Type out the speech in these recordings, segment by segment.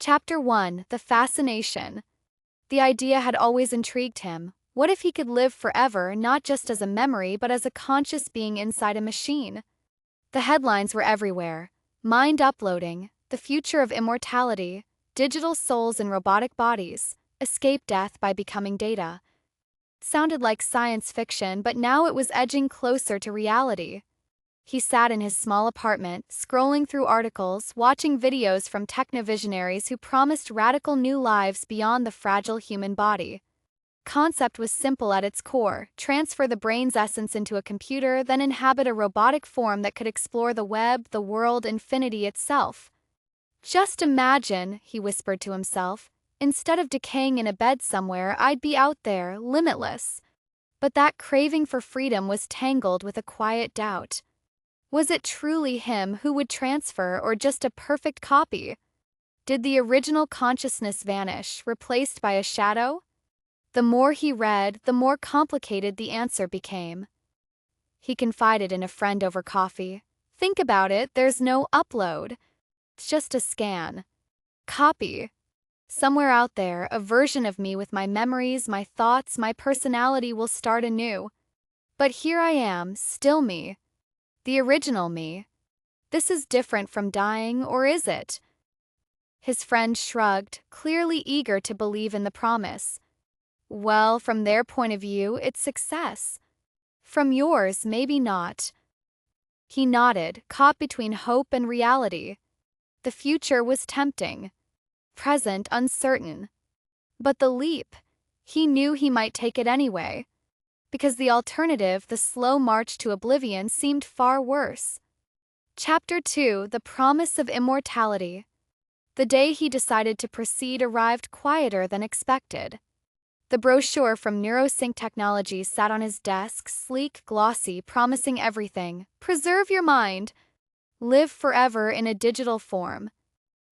Chapter 1: The Fascination. The idea had always intrigued him. What if he could live forever, not just as a memory but as a conscious being inside a machine? The headlines were everywhere. Mind uploading, the future of immortality, digital souls in robotic bodies, escape death by becoming data. It sounded like science fiction, but now it was edging closer to reality. He sat in his small apartment, scrolling through articles, watching videos from technovisionaries who promised radical new lives beyond the fragile human body. Concept was simple at its core: transfer the brain's essence into a computer, then inhabit a robotic form that could explore the web, the world, infinity itself. Just imagine, he whispered to himself, instead of decaying in a bed somewhere, I'd be out there, limitless. But that craving for freedom was tangled with a quiet doubt. Was it truly him who would transfer, or just a perfect copy? Did the original consciousness vanish, replaced by a shadow? The more he read, the more complicated the answer became. He confided in a friend over coffee. Think about it, there's no upload. It's just a scan. Copy. Somewhere out there, a version of me with my memories, my thoughts, my personality will start anew. But here I am, still me. The original me. This is different from dying, or is it? His friend shrugged, clearly eager to believe in the promise. Well, from their point of view, it's success. From yours, maybe not. He nodded, caught between hope and reality. The future was tempting. Present uncertain. But the leap, he knew he might take it anyway. Because the alternative, the slow march to oblivion, seemed far worse. Chapter 2: The Promise of Immortality. The day he decided to proceed arrived quieter than expected. The brochure from NeuroSync Technologies sat on his desk, sleek, glossy, promising everything. Preserve your mind. Live forever in a digital form.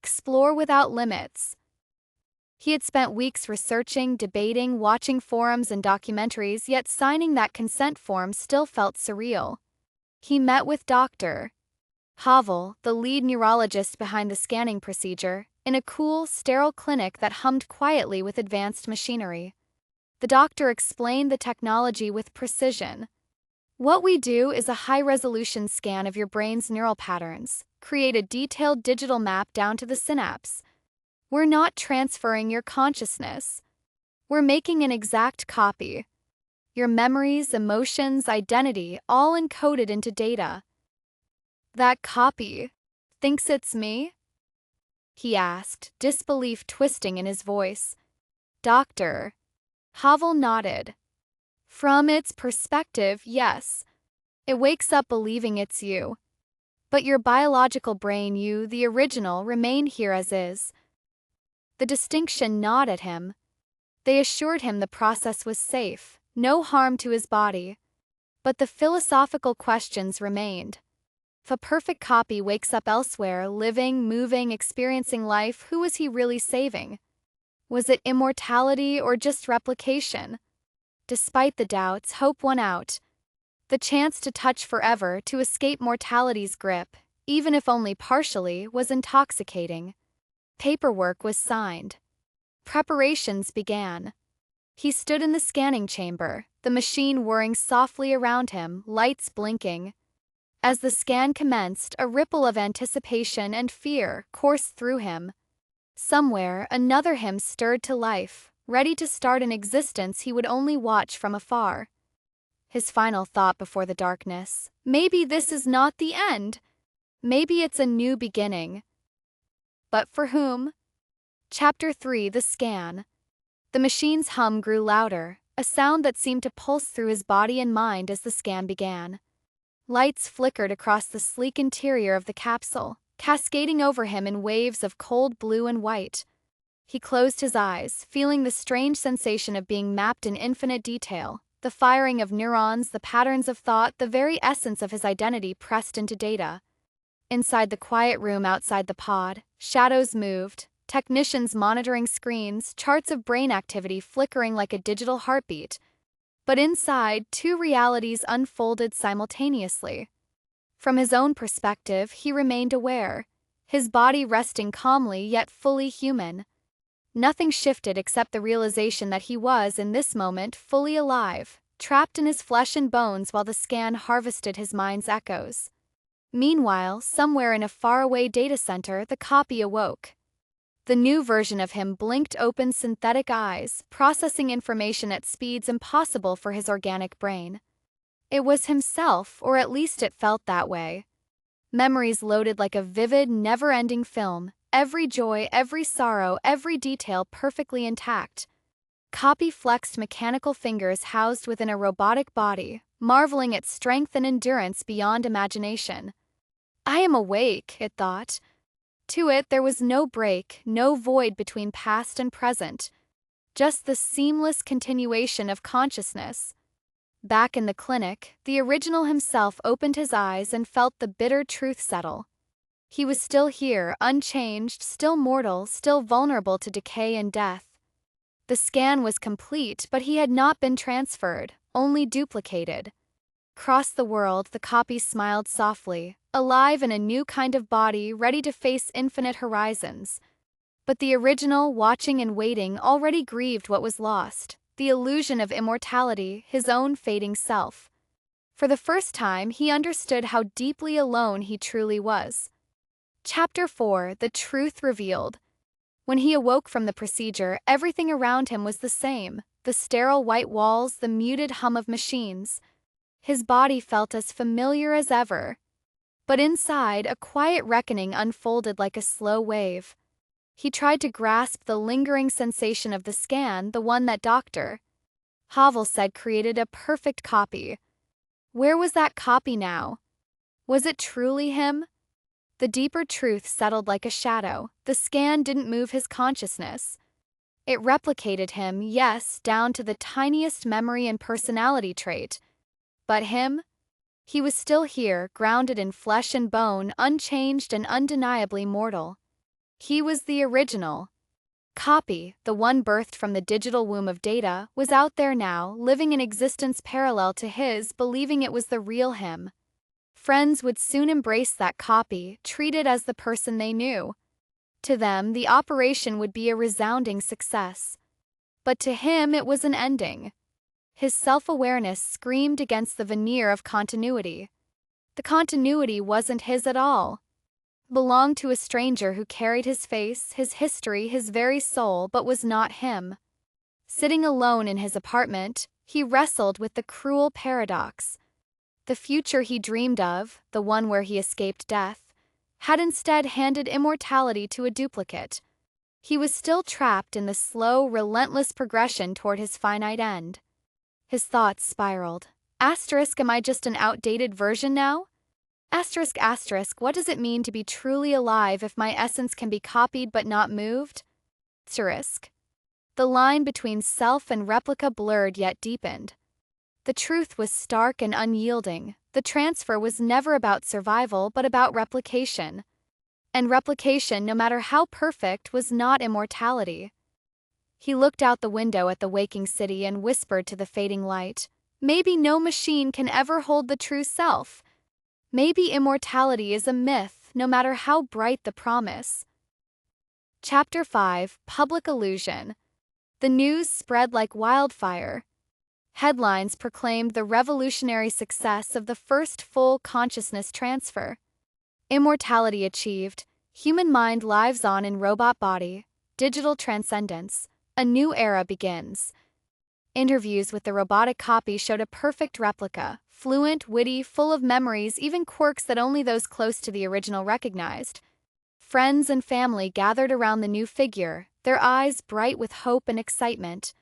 Explore without limits. He had spent weeks researching, debating, watching forums and documentaries, yet signing that consent form still felt surreal. He met with Dr. Havel, the lead neurologist behind the scanning procedure, in a cool, sterile clinic that hummed quietly with advanced machinery. The doctor explained the technology with precision. What we do is a high-resolution scan of your brain's neural patterns, create a detailed digital map down to the synapse. We're not transferring your consciousness. We're making an exact copy. Your memories, emotions, identity, all encoded into data. That copy thinks it's me? He asked, disbelief twisting in his voice. Doctor. Havel nodded. From its perspective, yes. It wakes up believing it's you. But your biological brain, you, the original, remain here as is. The distinction gnawed at him. They assured him the process was safe, no harm to his body. But the philosophical questions remained. If a perfect copy wakes up elsewhere, living, moving, experiencing life, who was he really saving? Was it immortality or just replication? Despite the doubts, hope won out. The chance to touch forever, to escape mortality's grip, even if only partially, was intoxicating. Paperwork was signed. Preparations began. He stood in the scanning chamber, the machine whirring softly around him, lights blinking. As the scan commenced, a ripple of anticipation and fear coursed through him. Somewhere, another him stirred to life, ready to start an existence he would only watch from afar. His final thought before the darkness: maybe this is not the end. Maybe it's a new beginning. But for whom? Chapter 3: The Scan. The machine's hum grew louder, a sound that seemed to pulse through his body and mind as the scan began. Lights flickered across the sleek interior of the capsule, cascading over him in waves of cold blue and white. He closed his eyes, feeling the strange sensation of being mapped in infinite detail, the firing of neurons, the patterns of thought, the very essence of his identity pressed into data. Inside the quiet room outside the pod, shadows moved, technicians monitoring screens, charts of brain activity flickering like a digital heartbeat. But inside, two realities unfolded simultaneously. From his own perspective, he remained aware. his body resting calmly yet fully human. Nothing shifted except the realization that he was, in this moment, fully alive, trapped in his flesh and bones while the scan harvested his mind's echoes. Meanwhile, somewhere in a faraway data center, the copy awoke. The new version of him blinked open synthetic eyes, processing information at speeds impossible for his organic brain. It was himself, or at least it felt that way. Memories loaded like a vivid, never-ending film, every joy, every sorrow, every detail perfectly intact. Copy flexed mechanical fingers housed within a robotic body, marveling at strength and endurance beyond imagination. I am awake, it thought. To it there was no break, no void between past and present, just the seamless continuation of consciousness. Back in the clinic, the original himself opened his eyes and felt the bitter truth settle. He was still here, unchanged, still mortal, still vulnerable to decay and death. The scan was complete, but he had not been transferred, only duplicated. Across the world, the copy smiled softly, alive in a new kind of body ready to face infinite horizons. But the original, watching and waiting, already grieved what was lost, the illusion of immortality, his own fading self. For the first time, he understood how deeply alone he truly was. Chapter 4: The Truth Revealed. When he awoke from the procedure, everything around him was the same, the sterile white walls, the muted hum of machines. His body felt as familiar as ever. But inside, a quiet reckoning unfolded like a slow wave. He tried to grasp the lingering sensation of the scan, the one that Dr. Havel said created a perfect copy. Where was that copy now? Was it truly him? The deeper truth settled like a shadow. The scan didn't move his consciousness. It replicated him, yes, down to the tiniest memory and personality trait. But him? He was still here, grounded in flesh and bone, unchanged and undeniably mortal. He was the original. Copy, the one birthed from the digital womb of data, was out there now, living an existence parallel to his, believing it was the real him. Friends would soon embrace that copy, treat it as the person they knew. To them, the operation would be a resounding success. But to him, it was an ending. His self-awareness screamed against the veneer of continuity. The continuity wasn't his at all. It belonged to a stranger who carried his face, his history, his very soul, but was not him. Sitting alone in his apartment, he wrestled with the cruel paradox. The future he dreamed of, the one where he escaped death, had instead handed immortality to a duplicate. He was still trapped in the slow, relentless progression toward his finite end. His thoughts spiraled. Asterisk, am I just an outdated version now? Asterisk, asterisk, what does it mean to be truly alive if my essence can be copied but not moved? Asterisk. The line between self and replica blurred yet deepened. The truth was stark and unyielding. The transfer was never about survival but about replication. And replication, no matter how perfect, was not immortality. He looked out the window at the waking city and whispered to the fading light, "Maybe no machine can ever hold the true self. Maybe immortality is a myth, no matter how bright the promise." Chapter 5: Public Illusion. The news spread like wildfire. Headlines proclaimed the revolutionary success of the first full consciousness transfer. Immortality achieved, human mind lives on in robot body, digital transcendence, a new era begins. Interviews with the robotic copy showed a perfect replica, fluent, witty, full of memories, even quirks that only those close to the original recognized. Friends and family gathered around the new figure, their eyes bright with hope and excitement.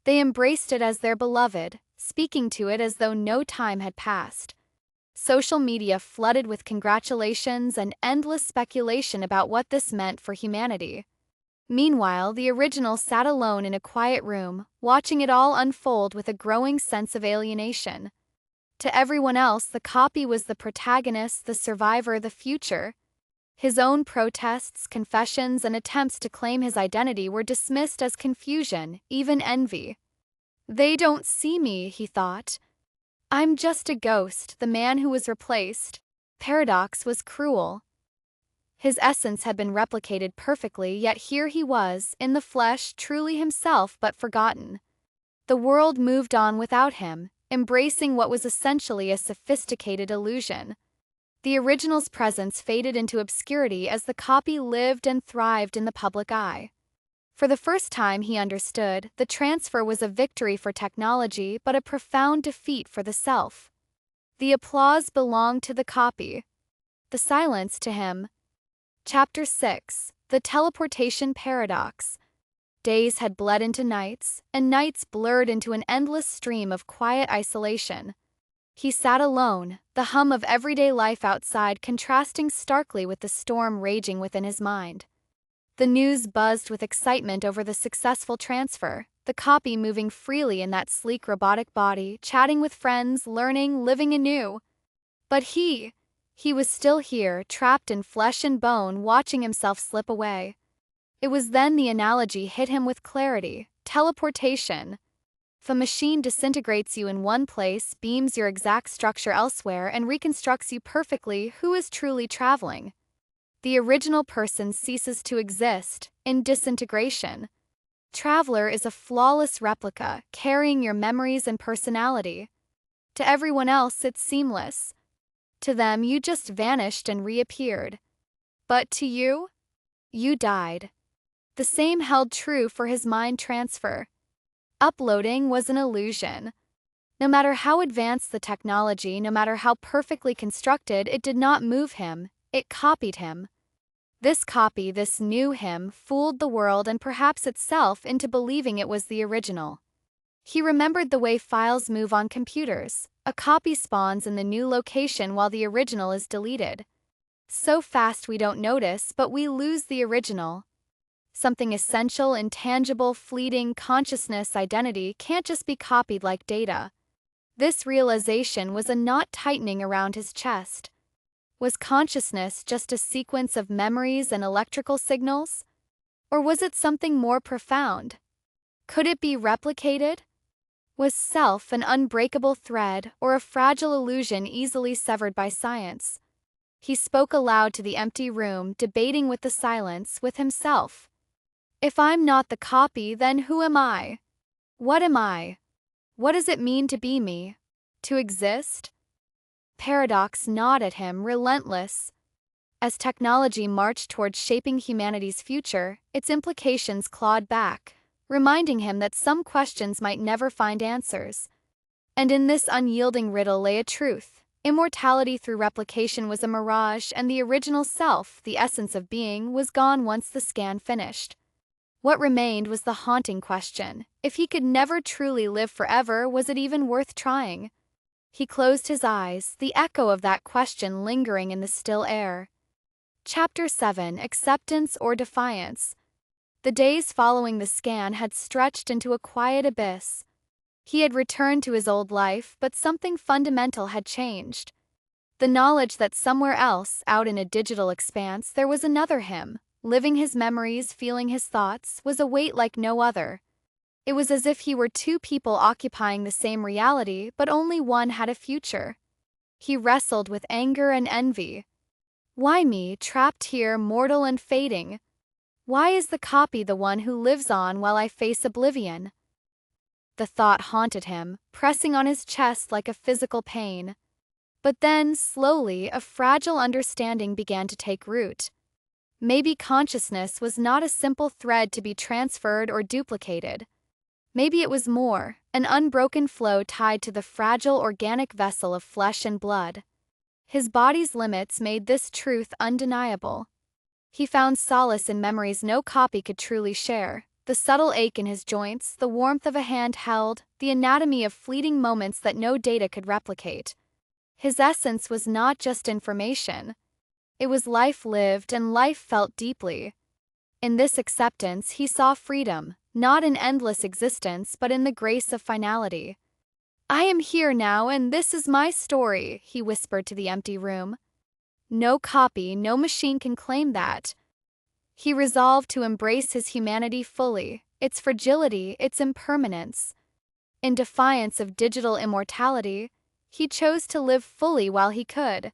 They embraced it as their beloved, speaking to it as though no time had passed. Social media flooded with congratulations and endless speculation about what this meant for humanity. Meanwhile, the original sat alone in a quiet room, watching it all unfold with a growing sense of alienation. To everyone else, the copy was the protagonist, the survivor, the future. His own protests, confessions, and attempts to claim his identity were dismissed as confusion, even envy. "They don't see me," he thought. "I'm just a ghost, the man who was replaced." Paradox was cruel. His essence had been replicated perfectly, yet here he was, in the flesh, truly himself but forgotten. The world moved on without him, embracing what was essentially a sophisticated illusion. The original's presence faded into obscurity as the copy lived and thrived in the public eye. For the first time he understood, the transfer was a victory for technology but a profound defeat for the self. The applause belonged to the copy, the silence to him. Chapter 6: The Teleportation Paradox. Days had bled into nights, and nights blurred into an endless stream of quiet isolation. He sat alone, the hum of everyday life outside contrasting starkly with the storm raging within his mind. The news buzzed with excitement over the successful transfer, the copy moving freely in that sleek robotic body, chatting with friends, learning, living anew. But he was still here, trapped in flesh and bone, watching himself slip away. It was then the analogy hit him with clarity: teleportation. If a machine disintegrates you in one place, beams your exact structure elsewhere, and reconstructs you perfectly, who is truly traveling? The original person ceases to exist in disintegration. Traveler is a flawless replica, carrying your memories and personality. To everyone else, it's seamless. To them, you just vanished and reappeared. But to you, you died. The same held true for his mind transfer. Uploading was an illusion. No matter how advanced the technology, no matter how perfectly constructed, it did not move him, it copied him. This copy, this new him, fooled the world and perhaps itself into believing it was the original. He remembered the way files move on computers. A copy spawns in the new location while the original is deleted. So fast we don't notice, but we lose the original. Something essential, intangible, fleeting, consciousness, identity can't just be copied like data. This realization was a knot tightening around his chest. Was consciousness just a sequence of memories and electrical signals? Or was it something more profound? Could it be replicated? Was self an unbreakable thread or a fragile illusion easily severed by science? He spoke aloud to the empty room, debating with the silence, with himself. If I'm not the copy, then who am I? What am I? What does it mean to be me? To exist? Paradox gnawed at him, relentless. As technology marched towards shaping humanity's future, its implications clawed back, reminding him that some questions might never find answers. And in this unyielding riddle lay a truth: immortality through replication was a mirage, and the original self, the essence of being, was gone once the scan finished. What remained was the haunting question: if he could never truly live forever, was it even worth trying? He closed his eyes, the echo of that question lingering in the still air. Chapter 7: Acceptance or Defiance. The days following the scan had stretched into a quiet abyss. He had returned to his old life, but something fundamental had changed. The knowledge that somewhere else, out in a digital expanse, there was another him, living his memories, feeling his thoughts, was a weight like no other. It was as if he were two people occupying the same reality, but only one had a future. He wrestled with anger and envy. Why me, trapped here, mortal and fading? Why is the copy the one who lives on while I face oblivion? The thought haunted him, pressing on his chest like a physical pain. But then, slowly, a fragile understanding began to take root. Maybe consciousness was not a simple thread to be transferred or duplicated. Maybe it was more, an unbroken flow tied to the fragile organic vessel of flesh and blood. His body's limits made this truth undeniable. He found solace in memories no copy could truly share: the subtle ache in his joints, the warmth of a hand held, the anatomy of fleeting moments that no data could replicate. His essence was not just information. It was life lived, and life felt deeply. In this acceptance he saw freedom, not in endless existence but in the grace of finality. I am here now, and this is my story, he whispered to the empty room. No copy, no machine can claim that. He resolved to embrace his humanity fully, its fragility, its impermanence. In defiance of digital immortality, he chose to live fully while he could.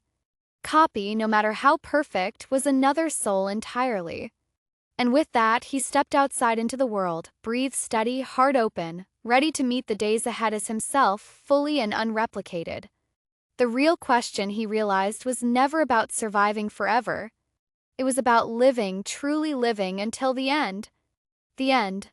copy, no matter how perfect, was another soul entirely. And with that, he stepped outside into the world, breathed steady, heart open, ready to meet the days ahead as himself, fully and unreplicated. The real question, he realized, was never about surviving forever. It was about living, truly living, until the end. The end.